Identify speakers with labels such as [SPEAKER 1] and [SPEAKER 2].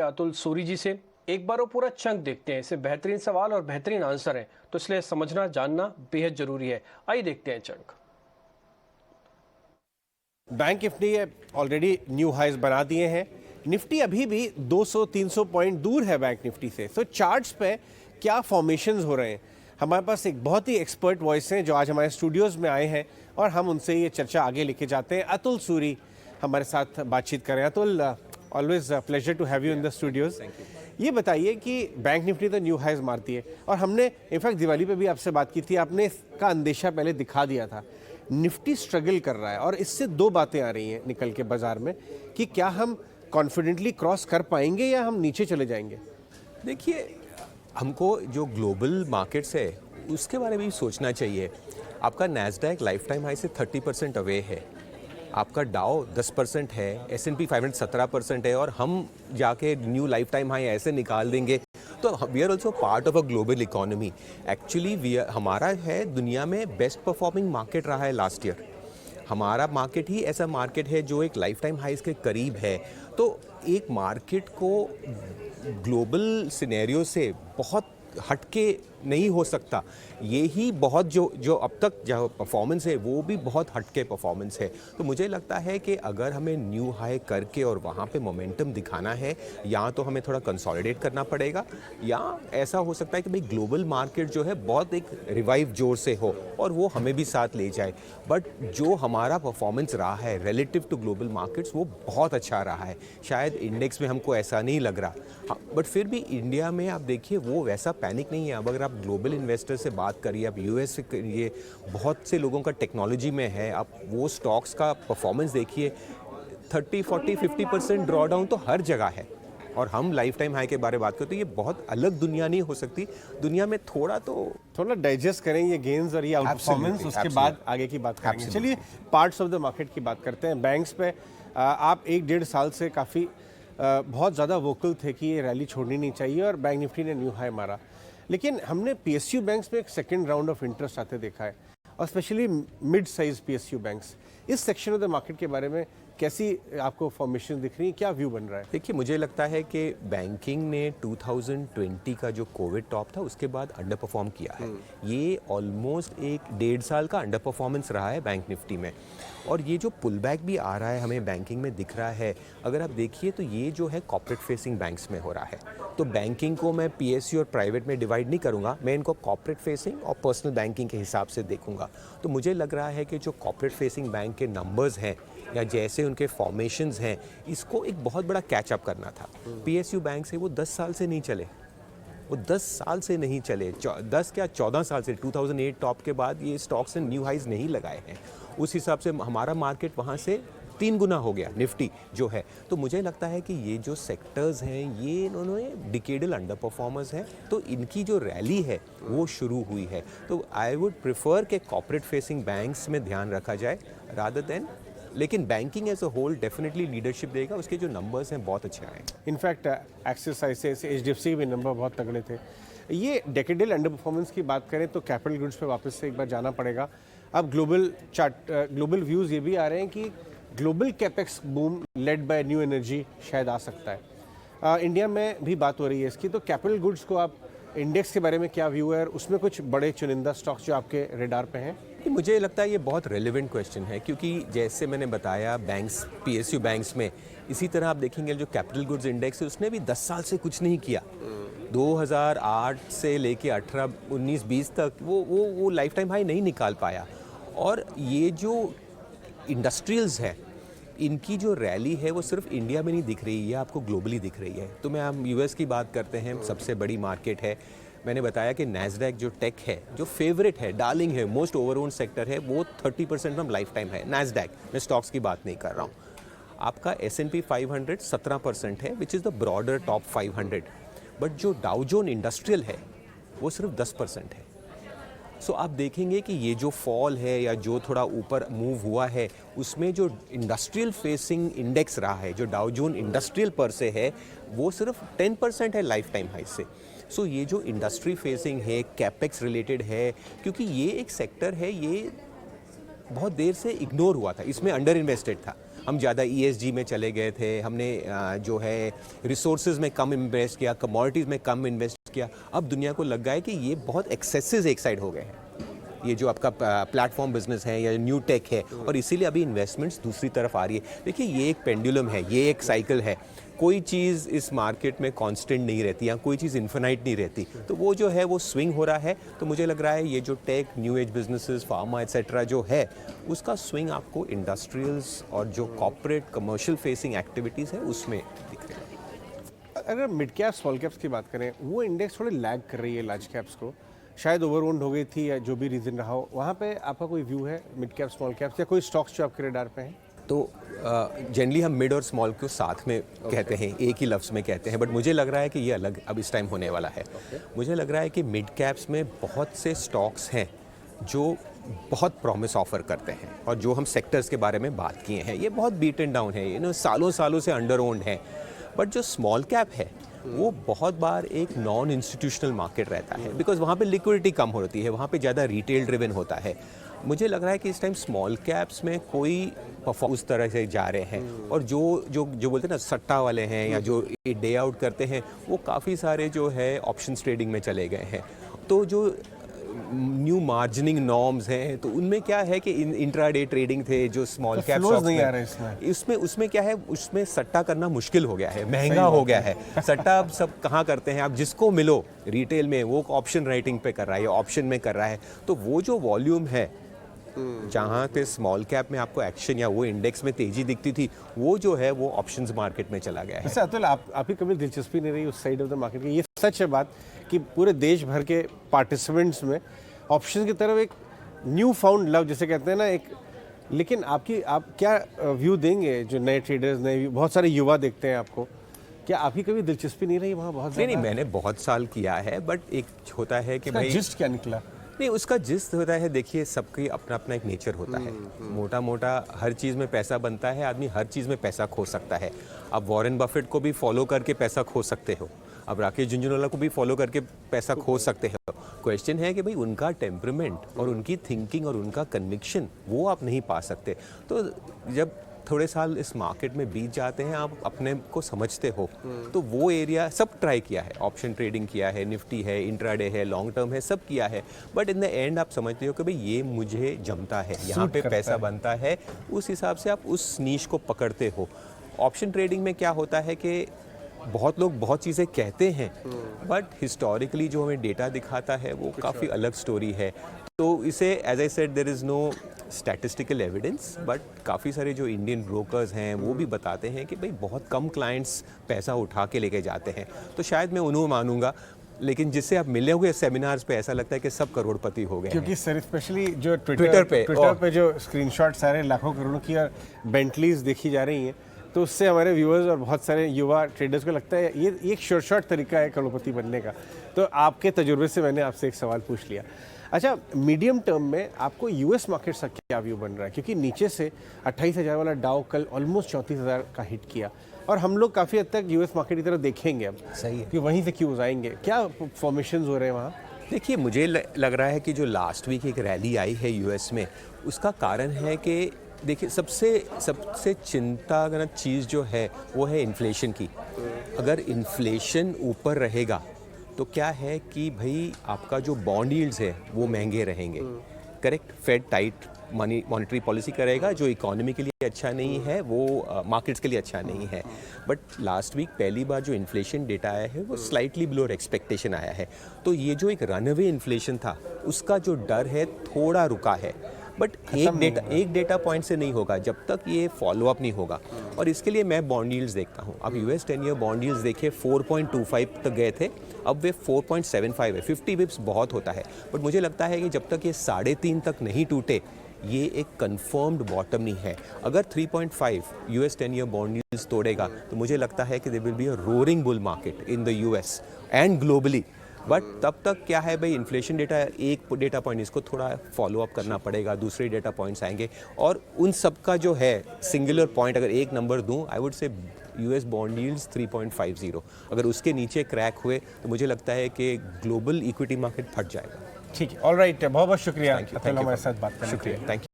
[SPEAKER 1] अतुल सूरी जी से। एक बार वो पूरा चंक देखते हैं। इसे बेहतरीन सवाल और बेहतरीन आंसर है, तो इसलिए समझना जानना बेहद जरूरी है। आइए देखते हैं चंक।
[SPEAKER 2] Bank Nifty already new highs बना दिए हैं। निफ्टी अभी भी 200-300 पॉइंट दूर है बैंक निफ्टी से। तो चार्ट्स पे क्या फॉर्मेशंस हो रहे हैं, हमारे पास एक बहुत ही एक्सपर्ट वॉइस हैं जो आज हमारे स्टूडियोज में आए हैं और हम उनसे ये चर्चा आगे लेके जाते हैं। अतुल सूरी हमारे साथ बातचीत करें। Atul, always pleasure to have you in the studios. ये बताइए कि बैंक निफ्टी तो न्यू हाइज मारती है और हमने इनफैक्ट दिवाली पे भी आपसे बात की थी, आपने इसका अंदेशा पहले दिखा दिया था। निफ्टी स्ट्रगल कर रहा है और इससे दो बातें आ रही हैं निकल के बाजार में कि क्या हम कॉन्फिडेंटली क्रॉस कर पाएंगे या हम नीचे चले जाएंगे।
[SPEAKER 3] देखिए, हमको जो ग्लोबल मार्केट्स है उसके बारे में भी सोचना चाहिए। आपका नैस्डैक लाइफ टाइम हाई से 30% अवे है, आपका डाउ 10% है, S&P 500 17% है और हम जाके न्यू लाइफ टाइम हाई ऐसे निकाल देंगे तो we are also part of a global economy. Actually हमारा है दुनिया में बेस्ट परफॉर्मिंग मार्केट रहा है लास्ट ईयर। हमारा मार्केट ही ऐसा मार्केट है जो एक लाइफ टाइम हाइज के करीब है। तो एक मार्केट को ग्लोबल सिनेरियो से बहुत हटके नहीं हो सकता। ये ही बहुत जो अब तक जो परफॉर्मेंस है वो भी बहुत हटके परफॉर्मेंस है। तो मुझे लगता है कि अगर हमें न्यू हाई करके और वहाँ पे मोमेंटम दिखाना है, या तो हमें थोड़ा कंसोलिडेट करना पड़ेगा या ऐसा हो सकता है कि भाई ग्लोबल मार्केट जो है बहुत एक रिवाइव जोर से हो और वो हमें भी साथ ले जाए। बट जो हमारा परफॉर्मेंस रहा है रिलेटिव टू ग्लोबल मार्केट्स वो बहुत अच्छा रहा है। शायद इंडेक्स में हमको ऐसा नहीं लग रहा, हाँ, बट फिर भी इंडिया में आप देखिए वो वैसा पैनिक नहीं है। अब अगर आप ग्लोबल इन्वेस्टर से बात करिए, आप यूएस से करिए, बहुत से लोगों का टेक्नोलॉजी में है, आप वो स्टॉक्स का परफॉर्मेंस देखिए, 30, 40, 50% ड्रॉ डाउन तो हर जगह है। और हम लाइफ टाइम हाई के बारे में बात करते हैं, ये बहुत अलग दुनिया नहीं हो सकती। दुनिया में थोड़ा
[SPEAKER 2] डाइजेस्ट करें ये गेन्स और ये आउट परफॉर्मेंस, उसके बाद आगे की बात करेंगे। चलिए पार्ट्स ऑफ द मार्केट की बात करते हैं। बैंक्स पे आप 1-1.5 साल से काफ़ी बहुत ज़्यादा वोकल थे कि ये रैली छोड़नी नहीं चाहिए और बैंक निफ्टी ने न्यू हाई मारा। लेकिन हमने पीएसयू बैंक्स में एक सेकंड राउंड ऑफ इंटरेस्ट आते देखा है और specially mid size PSU banks. इस सेक्शन ऑफ द मार्केट के बारे में कैसी आपको फॉर्मेशन दिख रही है, क्या व्यू बन रहा है?
[SPEAKER 3] देखिए, मुझे लगता है कि बैंकिंग ने 2020 का जो कोविड टॉप था उसके बाद अंडर परफॉर्म किया है। ये ऑलमोस्ट 1-1.5 साल का अंडर परफॉर्मेंस रहा है बैंक निफ्टी में, और ये जो पुल बैक भी आ रहा है हमें बैंकिंग में दिख रहा है। अगर आप देखिए तो ये जो है कॉर्पोरेट फेसिंग बैंक्स में हो रहा है। तो बैंकिंग को मैं पीएसयू और प्राइवेट में डिवाइड नहीं करूंगा, मैं इनको कॉर्पोरेट फेसिंग और पर्सनल बैंकिंग के हिसाब से देखूंगा। तो मुझे लग रहा है कि जो कॉर्पोरेट फेसिंग बैंक के नंबर्स हैं या जैसे उनके फॉर्मेशंस हैं, इसको एक बहुत बड़ा कैचअप करना था। पीएसयू बैंक से वो 10 साल से नहीं चले, वो 10 साल से नहीं चले, 10 क्या 14 साल से 2008 टॉप के बाद ये स्टॉक्स ने न्यू हाइज नहीं लगाए हैं। उस हिसाब से हमारा मार्केट वहाँ से 3 गुना हो गया निफ्टी जो है। तो मुझे लगता है कि ये जो सेक्टर्स हैं ये इन्होंने डिकेडल अंडर परफॉर्मर्स हैं, तो इनकी जो रैली है वो शुरू हुई है। तो आई वुड प्रेफर कि कॉर्पोरेट फेसिंग बैंक्स में ध्यान रखा जाए रादर देन, लेकिन banking as a whole definitely leadership देगा। उसके जो नंबर्स हैं बहुत अच्छे आए।
[SPEAKER 2] इनफैक्ट एक्सिस, आईसीआईसीआई, एचडीएफसी भी नंबर बहुत तगड़े थे। ये डेकेडल अंडर परफॉर्मेंस की बात करें तो कैपिटल गुड्स पे वापस से एक बार जाना पड़ेगा। अब ग्लोबल व्यूज़ ये भी आ रहे हैं कि global capex boom led by new energy शायद आ सकता है। इंडिया में भी बात हो रही है इसकी। तो कैपिटल गुड्स को आप इंडेक्स के बारे में क्या व्यू है और उसमें कुछ बड़े चुनिंदा स्टॉक्स जो आपके रेडार पे हैं?
[SPEAKER 3] मुझे लगता है ये बहुत रेलिवेंट क्वेश्चन है, क्योंकि जैसे मैंने बताया बैंक्स, पीएसयू बैंक्स में, इसी तरह आप देखेंगे जो कैपिटल गुड्स इंडेक्स है उसने भी 10 साल से कुछ नहीं किया। 2008 से लेके 18, 19, 20 तक वो लाइफ टाइम हाई नहीं निकाल पाया। और ये जो इंडस्ट्रियल्स है इनकी जो रैली है वो सिर्फ इंडिया में नहीं दिख रही है, आपको ग्लोबली दिख रही है। तो मैं हम यूएस की बात करते हैं, सबसे बड़ी मार्केट है। मैंने बताया कि नैस्डैक जो टेक है, जो फेवरेट है, डार्लिंग है, मोस्ट ओवरओन्ड सेक्टर है, वो 30% फ्रॉम लाइफ टाइम है नैस्डैक। मैं स्टॉक्स की बात नहीं कर रहा हूँ। आपका S&P 500 17% है, which is the broader top 500। But जो डाउ जोन इंडस्ट्रियल है वो सिर्फ 10% है। सो आप देखेंगे कि ये जो फॉल है या जो थोड़ा ऊपर मूव हुआ है उसमें जो इंडस्ट्रियल फेसिंग इंडेक्स रहा है, जो डाउ जोन इंडस्ट्रियल पर से है, वो सिर्फ 10% है लाइफ टाइम हाई से। सो ये जो इंडस्ट्री फेसिंग है, कैपेक्स रिलेटेड है, क्योंकि ये एक सेक्टर है, ये बहुत देर से इग्नोर हुआ था, इसमें अंडर इन्वेस्टेड था। हम ज़्यादा ESG में चले गए थे, हमने जो है रिसोर्सेज में कम इन्वेस्ट किया, कमोडिटीज़ में कम इन्वेस्ट किया। अब दुनिया को लग गया है कि ये बहुत एक्सेसेस एक साइड हो गए हैं, ये जो आपका प्लेटफॉर्म बिजनेस है या न्यू टेक है, और इसीलिए अभी इन्वेस्टमेंट्स दूसरी तरफ आ रही है। देखिए ये एक पेंडुलम है, ये एक साइकिल है, कोई चीज़ इस मार्केट में कांस्टेंट नहीं रहती या कोई चीज़ इन्फिनाइट नहीं रहती, तो वो जो है वो स्विंग हो रहा है। तो मुझे लग रहा है ये जो tech, new age businesses, pharma et cetera जो है, उसका स्विंग आपको इंडस्ट्रियल्स और जो कॉर्पोरेट कमर्शियल फेसिंग एक्टिविटीज़ है उसमें दिख रहा है।
[SPEAKER 2] अगर मिड कैप स्मॉल कैप्स की बात करें, वो इंडेक्स थोड़े लैग कर रही है लार्ज कैप्स को, शायद ओवरओन्ड हो गई थी या जो भी रीज़न रहा हो। वहाँ पे आपका कोई व्यू है मिड कैप स्मॉल कैप्स या कोई स्टॉक्स जो आपके रडार पे हैं?
[SPEAKER 3] तो जनरली हम मिड और स्मॉल को साथ में कहते हैं, एक ही लफ्ज़ में कहते हैं, बट मुझे लग रहा है कि ये अलग अब इस टाइम होने वाला है। मुझे लग रहा है कि मिड कैप्स में बहुत से स्टॉक्स हैं जो बहुत प्रॉमिस ऑफर करते हैं, और जो हम सेक्टर्स के बारे में बात किए हैं, ये बहुत बीटन डाउन है, सालों सालों से अंडर ओन्ड है। बट जो स्मॉल कैप है वो बहुत बार एक नॉन इंस्टीट्यूशनल मार्केट रहता है, बिकॉज वहाँ पे लिक्विडिटी कम होती है, वहाँ पे ज़्यादा रिटेल ड्रिवन होता है। मुझे लग रहा है कि इस टाइम स्मॉल कैप्स में कोई उस तरह से जा रहे हैं, और जो जो जो बोलते हैं ना सट्टा वाले हैं या जो डे आउट करते हैं, वो काफ़ी सारे जो है ऑप्शंस ट्रेडिंग में चले गए हैं। तो जो न्यू मार्जिनिंग नॉर्म्स हैं, तो उनमें क्या है कि इंट्राडे ट्रेडिंग थे जो स्मॉल कैप
[SPEAKER 2] फ्लोज नहीं आ रहे इसमें।
[SPEAKER 3] उसमें क्या है, उसमें सट्टा करना मुश्किल हो गया है, महंगा हो गया है। सट्टा अब सब कहाँ करते हैं, आप जिसको मिलो रिटेल में वो ऑप्शन राइटिंग पे कर रहा है या ऑप्शन में कर रहा है। तो वो जो वॉल्यूम है जहाँ पे स्मॉल कैप में आपको एक्शन या वो इंडेक्स में तेजी दिखती थी, वो जो है वो ऑप्शंस मार्केट में चला गया है।
[SPEAKER 2] वैसे अतुल, आपकी कभी दिलचस्पी नहीं रही उस साइड ऑफ द मार्केट की? ये सच है बात कि पूरे देश भर के पार्टिसिपेंट्स में ऑप्शन की तरफ एक न्यू फाउंड लव जिसे कहते हैं ना एक, लेकिन आप क्या व्यू देंगे जो नए ट्रेडर्स, नए बहुत सारे युवा देखते हैं आपको, क्या आपकी कभी दिलचस्पी नहीं रही वहाँ? बहुत
[SPEAKER 3] नहीं, मैंने बहुत साल किया है, बट एक होता है कि भाई
[SPEAKER 2] जिस्ट क्या निकला?
[SPEAKER 3] नहीं, उसका जिस्त होता है, देखिए सबकी अपना अपना एक नेचर होता है। मोटा मोटा हर चीज़ में पैसा बनता है, आदमी हर चीज़ में पैसा खो सकता है। आप वॉरेन बफेट को भी फॉलो करके पैसा खो सकते हो, अब राकेश झुंझुनवाला को भी फॉलो करके पैसा खो सकते हो। क्वेश्चन है कि भाई उनका टेम्परामेंट और उनकी थिंकिंग और उनका कन्विक्शन वो आप नहीं पा सकते। तो जब थोड़े साल इस मार्केट में बीत जाते हैं, आप अपने को समझते हो, तो वो एरिया सब ट्राई किया है, ऑप्शन ट्रेडिंग किया है, निफ्टी है, इंट्राडे है, लॉन्ग टर्म है, सब किया है, बट इन द एंड आप समझते हो कि भाई ये मुझे जमता है, यहाँ पे पैसा बनता है, उस हिसाब से आप उस नीश को पकड़ते हो। ऑप्शन ट्रेडिंग में क्या होता है कि बहुत लोग बहुत चीज़ें कहते हैं, बट हिस्टोरिकली जो हमें डेटा दिखाता है वो काफ़ी अलग स्टोरी है। तो इसे as I said there is no statistical evidence, but काफ़ी सारे जो इंडियन ब्रोकर्स हैं वो भी बताते हैं कि भाई बहुत कम क्लाइंट्स पैसा उठा के लेके जाते हैं। तो शायद मैं उन्हें मानूंगा, लेकिन जिससे आप मिले हुए सेमिनार्स पे ऐसा लगता है कि सब करोड़पति हो गए।
[SPEAKER 2] क्योंकि सर स्पेशली जो ट्विटर पे जो स्क्रीनशॉट सारे लाखों करोड़ों की और बेंटलीज देखी जा रही हैं, तो उससे हमारे व्यूअर्स और बहुत सारे युवा ट्रेडर्स को लगता है ये एक शॉर्ट तरीका है करोड़पति बनने का। तो आपके तजुर्बे से मैंने आपसे एक सवाल पूछ लिया। अच्छा, मीडियम टर्म में आपको यूएस मार्केट का क्या व्यू बन रहा है? क्योंकि नीचे से 28,000 वाला डाउ कल ऑलमोस्ट 34,000 का हिट किया, और हम लोग काफ़ी हद तक यूएस मार्केट की तरफ देखेंगे अब।
[SPEAKER 3] सही है
[SPEAKER 2] कि वहीं से क्यूज आएंगे, क्या फॉर्मेशंस हो रहे हैं वहाँ?
[SPEAKER 3] देखिए, मुझे लग रहा है कि जो लास्ट वीक एक रैली आई है यूएस में, उसका कारण है कि देखिए सबसे चिंताजनक चीज़ जो है वो है इन्फ्लेशन की। अगर इन्फ्लेशन ऊपर रहेगा तो क्या है कि भाई आपका जो बॉन्ड यील्ड्स है वो महंगे रहेंगे। Correct, Fed tight monetary policy करेगा, जो इकोनॉमी के लिए अच्छा नहीं है, वो मार्केट्स के लिए अच्छा नहीं है। बट लास्ट वीक पहली बार जो इन्फ्लेशन डेटा आया है वो स्लाइटली बिलो एक्सपेक्टेशन आया है। तो ये जो एक रनअवे इन्फ्लेशन था उसका जो डर है थोड़ा रुका है, बट एक डेटा पॉइंट से नहीं होगा जब तक ये फॉलोअप नहीं होगा। और इसके लिए मैं बॉन्ड यील्ड्स देखता हूँ। अब यूएस 10 ईयर बॉन्ड यील्ड्स देखे 4.25 तक गए थे, अब वे 4.75 है। 50 बिप्स बहुत होता है, बट मुझे लगता है कि जब तक ये 3.5 तक नहीं टूटे, ये एक कंफर्म्ड बॉटम नहीं है। अगर 3.5 यूएस 10 ईयर बॉन्ड यील्ड्स तोड़ेगा तो मुझे लगता है कि there will be a roaring bull market in the US and globally. But तब तक क्या है भाई, इन्फ्लेशन डेटा एक डेटा पॉइंट, इसको थोड़ा फॉलो अप करना पड़ेगा, दूसरे डेटा पॉइंट्स आएंगे, और उन सब का जो है सिंगुलर पॉइंट अगर एक नंबर दूं, I would say US bond yields 3.50। अगर उसके नीचे क्रैक हुए तो मुझे लगता है कि ग्लोबल इक्विटी मार्केट फट जाएगा।
[SPEAKER 2] ठीक है, ऑलराइट, बहुत बहुत शुक्रिया अतुल हमारे साथ बात करने के लिए।
[SPEAKER 3] शुक्रिया, थैंक यू।